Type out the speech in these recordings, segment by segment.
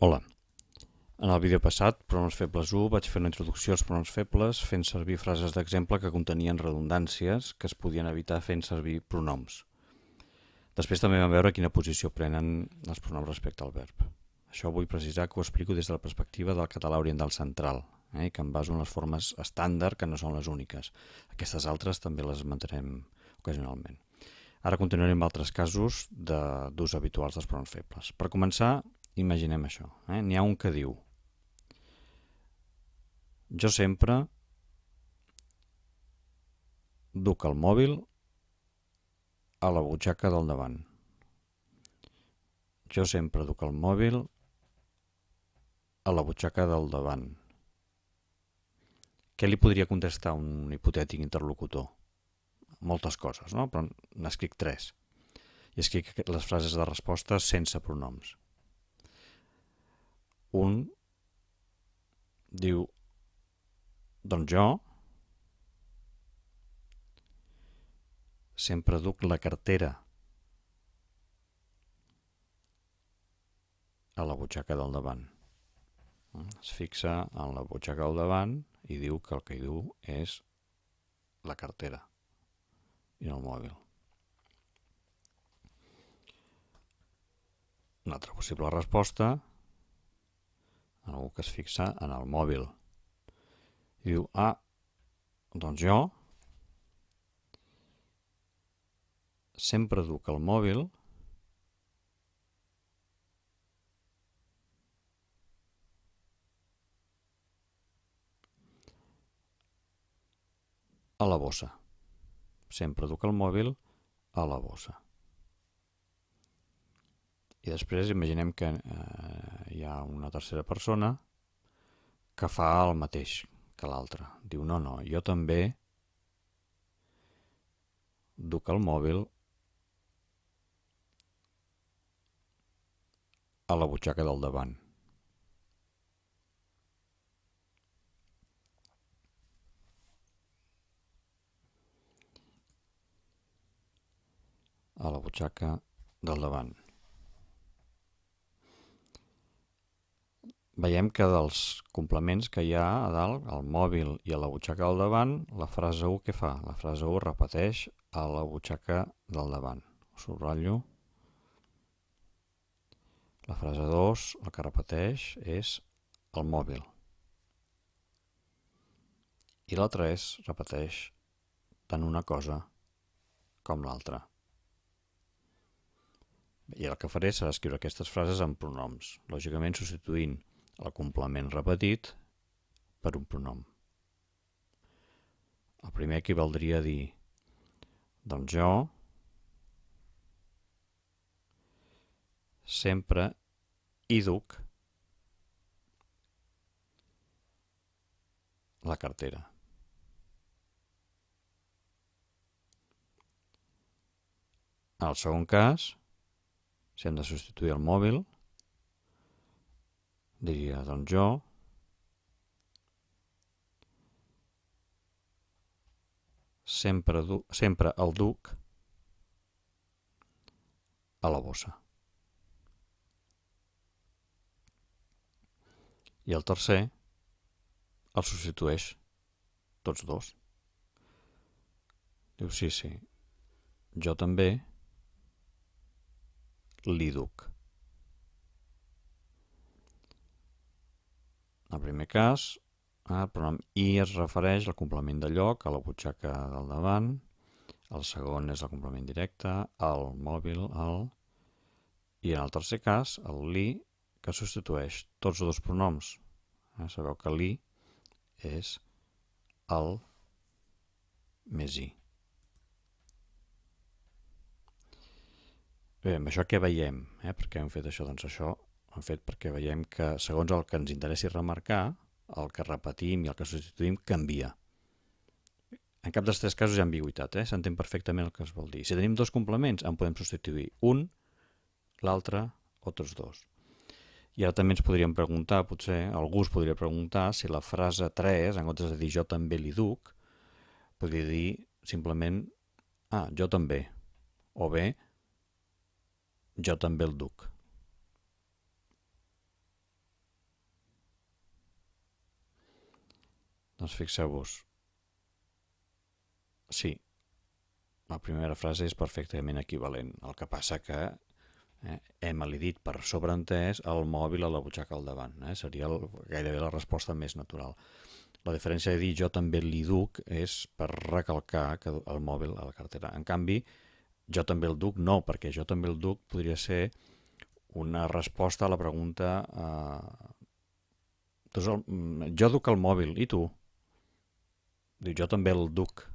Hola. En el vídeo passat, pronoms febles 1, vaig fer una introducció als pronoms febles fent servir frases d'exemple que contenien redundàncies que es podien evitar fent servir pronoms. Després també vam veure quina posició prenen els pronoms respecte al verb. Això vull precisar que ho explico des de la perspectiva del català oriental central, i que em baso en les formes estàndard, que no són les úniques. Aquestes altres també les esmentarem ocasionalment. Ara continuarem amb altres casos d'ús habituals dels pronoms febles. Per començar, imaginem això. N'hi ha un que diu: jo sempre duc el mòbil a la butxaca del davant. Jo sempre duc el mòbil a la butxaca del davant. Què li podria contestar un hipotètic interlocutor? Moltes coses, no? Però n'escric 3. I escric les frases de resposta sense pronoms. Un diu: doncs jo sempre duc la cartera a la butxaca del davant. Es fixa en la butxaca del davant i diu que el que hi du és la cartera i no el mòbil. Una altra possible resposta, algú que es fixa en el mòbil i diu: doncs jo sempre duc el mòbil a la bossa. Sempre duc el mòbil a la bossa. I després imaginem que hi ha una tercera persona que fa el mateix que l'altre. Diu: no, jo també duc el mòbil a la butxaca del davant. A la butxaca del davant. Veiem que dels complements que hi ha a dalt, al mòbil i a la butxaca del davant, la frase 1 què fa? La frase 1 repeteix a la butxaca del davant. Ho subratllo. La frase 2, el que repeteix és el mòbil. I la 3 repeteix tant una cosa com l'altra. I el que faré serà escriure aquestes frases en pronoms, lògicament substituint el complement repetit per un pronom. El primer equivaldria a dir: doncs jo sempre hi duc la cartera. En el segon cas, si hem de substituir el mòbil, diria: doncs jo sempre el duc a la bossa. I el tercer el substitueix tots dos. Diu: sí, jo també li duc. En el primer cas, el pronom i es refereix al complement de lloc, a la butxaca del davant. El segon és el complement directe, el mòbil, i en el tercer cas, el li, que substitueix tots dos pronoms. Sabeu que li és el més i. Bé, amb això què veiem? Per què hem fet això? Doncs això ho hem fet perquè veiem que, segons el que ens interessi remarcar, el que repetim i el que substituïm canvia. En cap dels 3 casos hi ha ambigüitat, s'entén perfectament el que es vol dir. Si tenim 2 complements, en podem substituir un, l'altre o tots 2. I ara també ens podríem preguntar, potser algú es podria preguntar si la frase 3, en comptes de dir jo també li duc, podria dir simplement jo també, o bé, jo també el duc. Doncs fixeu-vos. Sí, la primera frase és perfectament equivalent. El que passa que hem al·lidit per sobreentès el mòbil a la butxaca al davant. Seria gairebé la resposta més natural. La diferència de dir jo també li duc és per recalcar que el mòbil a la cartera. En canvi, jo també el duc no, perquè jo també el duc podria ser una resposta a la pregunta jo duc el mòbil, i tu? Diu, jo també el duc.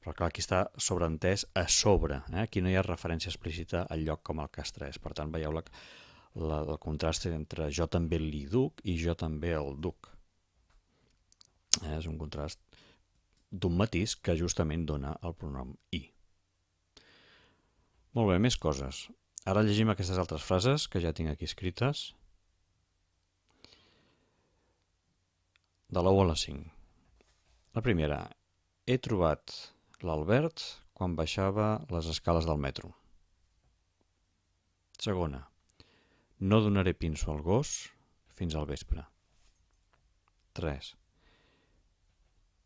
Però clar, aquí està sobreentès a sobre. Aquí no hi ha referència explícita al lloc com el cas 3. Per tant, veieu el contrast entre jo també li duc i jo també el duc. És un contrast d'un matís que justament dona el pronom i. Molt bé, més coses. Ara llegim aquestes altres frases que ja tinc aquí escrites. De la 1 a la 5. La primera. He trobat l'Albert quan baixava les escales del metro. Segona. No donaré pinso al gos fins al vespre. 3.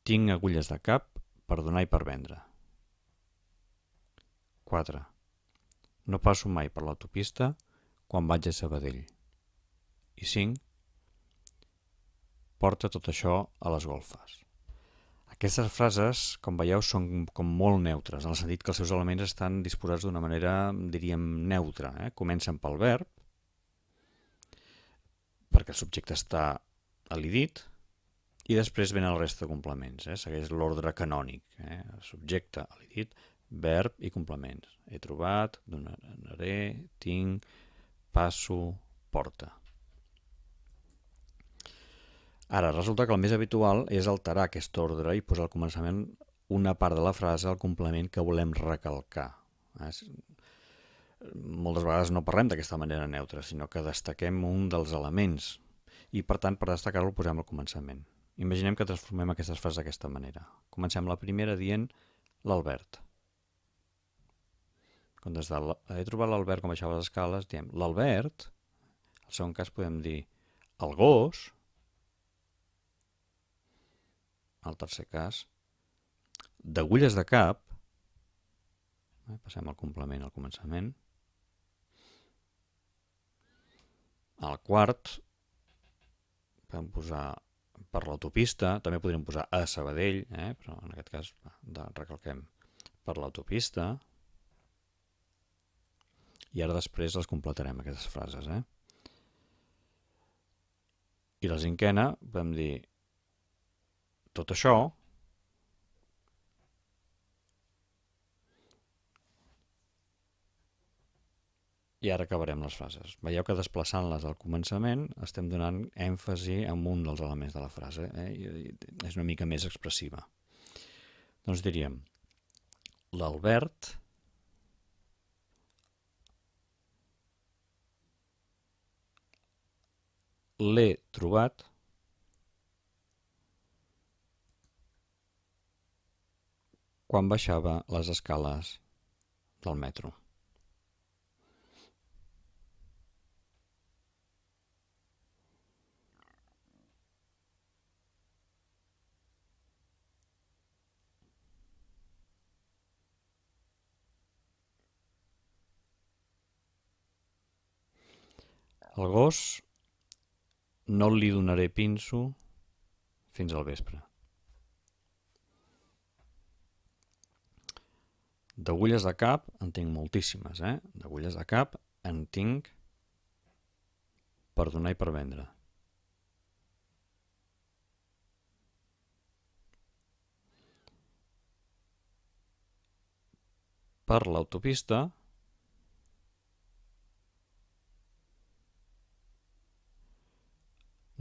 Tinc agulles de cap per donar i per vendre. 4. No passo mai per l'autopista quan vaig a Sabadell. I 5. Porta tot això a les golfes. Aquestes frases, com veieu, són com molt neutres, en el sentit que els seus elements estan disposats d'una manera, diríem, neutra. Comencen pel verb, perquè el subjecte està al·lidit, i després venen el resta de complements. Segueix l'ordre canònic. Subjecte, al·lidit, verb i complements. He trobat, donaré, tinc, passo, porta. Ara, resulta que el més habitual és alterar aquest ordre i posar al començament una part de la frase al complement que volem recalcar. Moltes vegades no parlem d'aquesta manera neutra, sinó que destaquem un dels elements i, per tant, per destacar-lo el posem al començament. Imaginem que transformem aquestes frases d'aquesta manera. Comencem la primera dient l'Albert. Quan he trobat l'Albert quan baixava les escales, diem l'Albert. Al segon cas podem dir el gos. Al tercer cas, d'agulles de cap, passem al complement al començament. Al quart, podem posar per l'autopista, també podríem posar a Sabadell, però en aquest cas recalquem per l'autopista. I ara després les completarem, aquestes frases. I la cinquena, podem dir tot això i ara acabarem les frases. Veieu que desplaçant-les al començament estem donant èmfasi en un dels elements de la frase. És una mica més expressiva. Doncs diríem, l'Albert l'he trobat quan baixava les escales del metro. El gos no li donaré pinso fins al vespre. D'agulles de cap en tinc moltíssimes. D'agulles de cap en tinc per donar i per vendre. Per l'autopista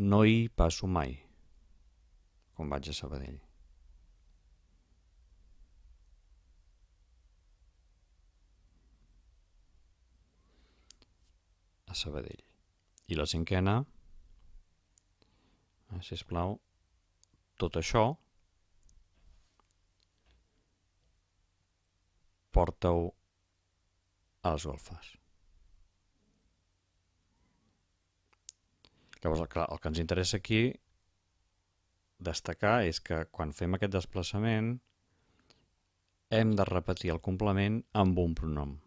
no hi passo mai quan vaig a Sabadell. A Sabadell. I la cinquena, sisplau, tot això porta-ho a les golfes. Llavors, clar, el que ens interessa aquí destacar és que quan fem aquest desplaçament hem de repetir el complement amb un pronom.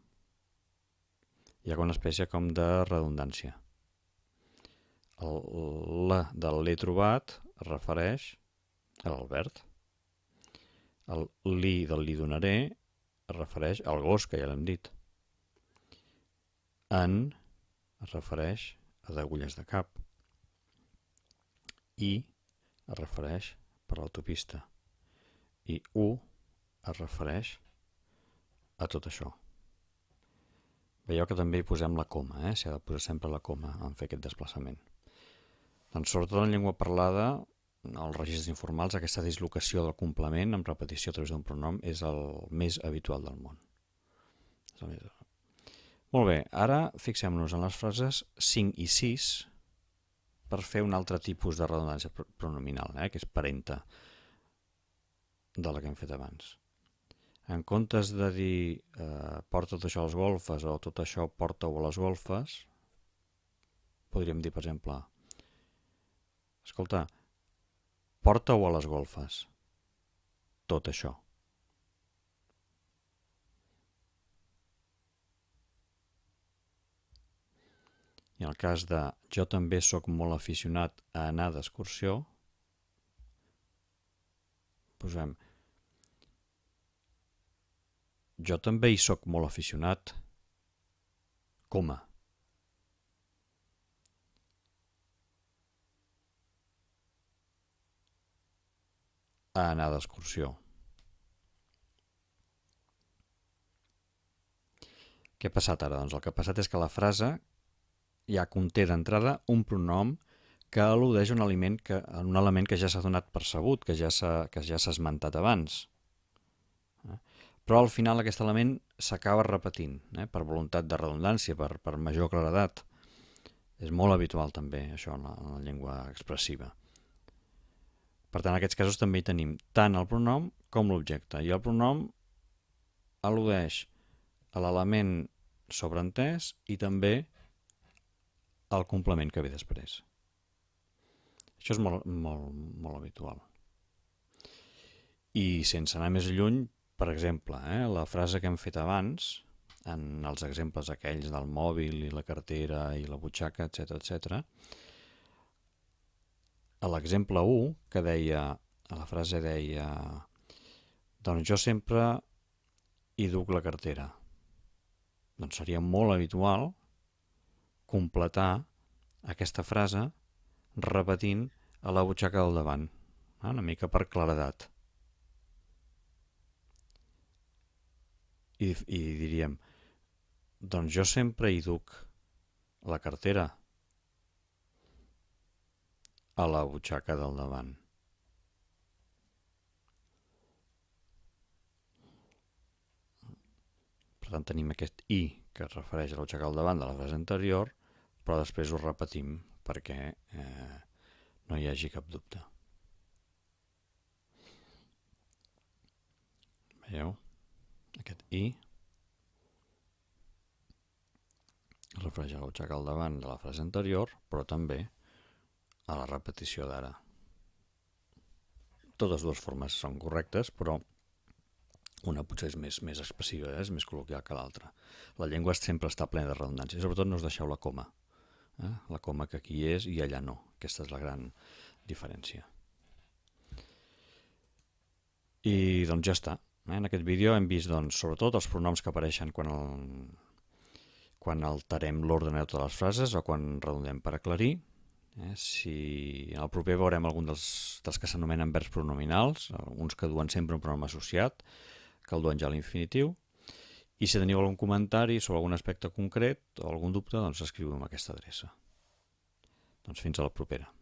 Hi ha una espècie com de redundància. El la del l'he trobat es refereix a l'Albert. El li del li donaré es refereix al gos, que ja l'hem dit. En es refereix a d'agulles de cap. I es refereix per l'autopista. I u es refereix a tot això. Veieu que també hi posem la coma, s'ha de posar sempre la coma en fer aquest desplaçament. Doncs sobretot en llengua parlada, als registres informals, aquesta dislocació del complement amb repetició a través d'un pronom és el més habitual del món. Molt bé, ara fixem-nos en les frases 5 i 6 per fer un altre tipus de redundància pronominal, que és parenta de la que hem fet abans. En comptes de dir porta tot això a les golfes o tot això porta-ho a les golfes, podríem dir, per exemple, escolta, porta-ho a les golfes, tot això. I en el cas de jo també sóc molt aficionat a anar d'excursió, posem jo també hi sóc molt aficionat, coma. A anar d'excursió. Què ha passat ara? Doncs el que ha passat és que la frase ja conté d'entrada un pronom que al·ludeix un element que ja s'ha donat per sabut, que ja s'ha esmentat abans. Però al final aquest element s'acaba repetint, per voluntat de redundància, per major claredat. És molt habitual també això en la llengua expressiva. Per tant, en aquests casos també hi tenim tant el pronom com l'objecte. I el pronom al·ludeix a l'element sobreentès i també al complement que ve després. Això és molt habitual. I sense anar més lluny, per exemple, la frase que hem fet abans, en els exemples aquells del mòbil i la cartera i la butxaca, etc., a l'exemple 1, que deia, a la frase deia, doncs jo sempre hi duc la cartera. Doncs seria molt habitual completar aquesta frase repetint a la butxaca del davant, una mica per claredat. I diríem, doncs jo sempre hi duc la cartera a la butxaca del davant. Per tant, tenim aquest i que es refereix a la butxaca del davant de la frase anterior, però després ho repetim perquè no hi hagi cap dubte. Veieu? Aquest i es refereix a la butxaca al davant de la frase anterior, però també a la repetició d'ara. Totes dues formes són correctes, però una potser és més expressiva, és més col·loquial que l'altra. La llengua sempre està plena de redundància, sobretot no us deixeu la coma. La coma que aquí és i allà no. Aquesta és la gran diferència. I doncs ja està. En aquest vídeo hem vist sobretot els pronoms que apareixen quan alterem l'ordre de totes les frases o quan redundem per aclarir. Si en el proper veurem algun dels que s'anomenen verbs pronominals, uns que duen sempre un pronom associat, que el duen ja a l'infinitiu. I si teniu algun comentari sobre algun aspecte concret o algun dubte, doncs escriu-ho amb aquesta adreça. Doncs fins a la propera.